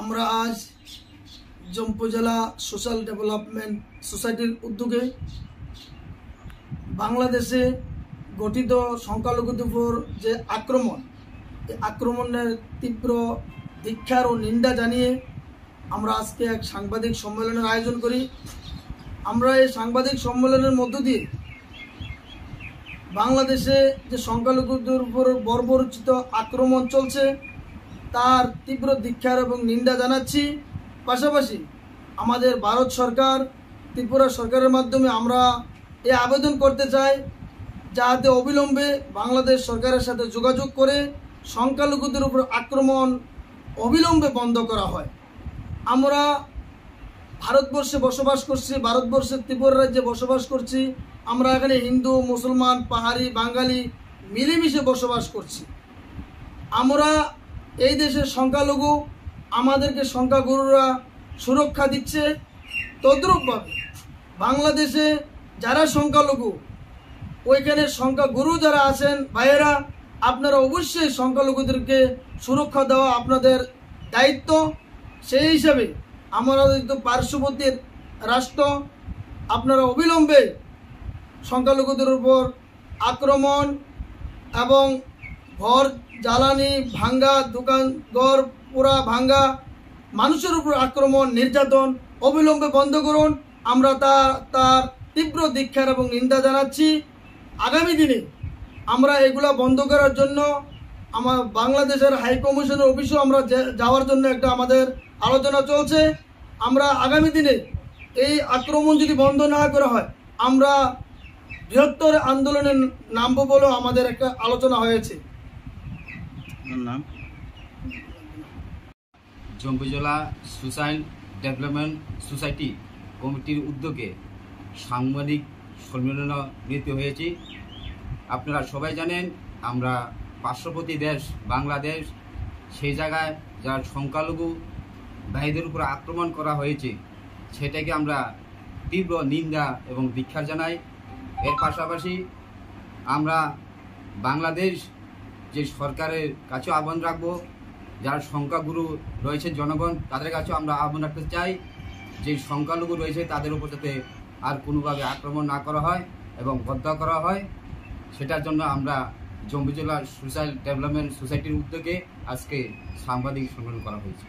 আমরা আজ জম্পু জেলা সোশ্যাল ডেভেলপমেন্ট সোসাইটির উদ্যোগে বাংলাদেশে গঠিত সংখ্যালঘুদের উপর যে আক্রমণ, এই আক্রমণের তীব্র ধিক্কার ও নিন্দা জানিয়ে আমরা আজকে এক সাংবাদিক সম্মেলনের আয়োজন করি। আমরা এই সাংবাদিক সম্মেলনের মধ্য দিয়ে বাংলাদেশে যে সংখ্যালঘুদের উপর বর্বরোচিত আক্রমণ চলছে তার তীব্র ধিক্কার এবং নিন্দা জানাচ্ছি। পাশাপাশি আমাদের ভারত সরকার, ত্রিপুরা সরকারের মাধ্যমে আমরা এই আবেদন করতে চাই যাতে অবিলম্বে বাংলাদেশ সরকারের সাথে যোগাযোগ করে সংখ্যালঘুদের উপর আক্রমণ অবিলম্বে বন্ধ করা হয়। আমরা ভারতবর্ষে বসবাস করছি, ভারতবর্ষের ত্রিপুরা রাজ্যে বসবাস করছি। আমরা এখানে হিন্দু, মুসলমান, পাহাড়ি, বাঙালি মিলেমিশে বসবাস করছি। আমরা এই দেশের সংখ্যালঘু, আমাদেরকে সংখ্যাগুরুরা সুরক্ষা দিচ্ছে। তদ্রূপভাবে বাংলাদেশে যারা সংখ্যালঘু, ওইখানে সংখ্যাগুরু যারা আছেন ভাইয়েরা, আপনারা অবশ্যই সংখ্যালঘুদেরকে সুরক্ষা দেওয়া আপনাদের দায়িত্ব। সেই হিসাবে আমরা তো পার্শ্ববর্তী রাষ্ট্র, আপনারা অবিলম্বে সংখ্যালঘুদের উপর আক্রমণ এবং ঘর জ্বালানি ভাঙ্গা, দোকান ঘর পুরা ভাঙ্গা, মানুষের উপর আক্রমণ, নির্যাতন অবিলম্বে বন্ধ করুন। আমরা তার তীব্র ধিক্কার এবং নিন্দা জানাচ্ছি। আগামী দিনে আমরা এগুলা বন্ধ করার জন্য আমার বাংলাদেশের হাই কমিশনের অফিসেও আমরা যাওয়ার জন্য একটা আমাদের আলোচনা চলছে। আমরা আগামী দিনে এই আক্রমণ যদি বন্ধ না করা হয় আমরা বৃহত্তর আন্দোলনে নামবো বলেও আমাদের একটা আলোচনা হয়েছে। নাম জম্পু জেলা সোশ্যাল ডেভেলপমেন্ট সোসাইটি কমিটির উদ্যোগে সাংবাদিক সম্মেলন মিলিত হয়েছি। আপনারা সবাই জানেন আমরা পার্শ্ববর্তী দেশ বাংলাদেশ, সেই জায়গায় যারা সংখ্যালঘু ভাইদের উপর আক্রমণ করা হয়েছে সেটাকে আমরা তীব্র নিন্দা এবং ধিক্কার জানাই। এর পাশাপাশি আমরা বাংলাদেশ যে সরকারের কাছেও আহ্বান রাখবো, যারা সংখ্যাগুরু রয়েছে জনগণ তাদের কাছেও আমরা আহ্বান রাখতে চাই যে সংখ্যালঘু রয়েছে তাদের উপর যাতে আর কোনোভাবে আক্রমণ না করা হয় এবং হত্যা করা হয়। সেটার জন্য আমরা জম্পু জেলা সোশ্যাল ডেভেলপমেন্ট সোসাইটির উদ্যোগে আজকে সাংবাদিক সম্মেলন করা হয়েছে।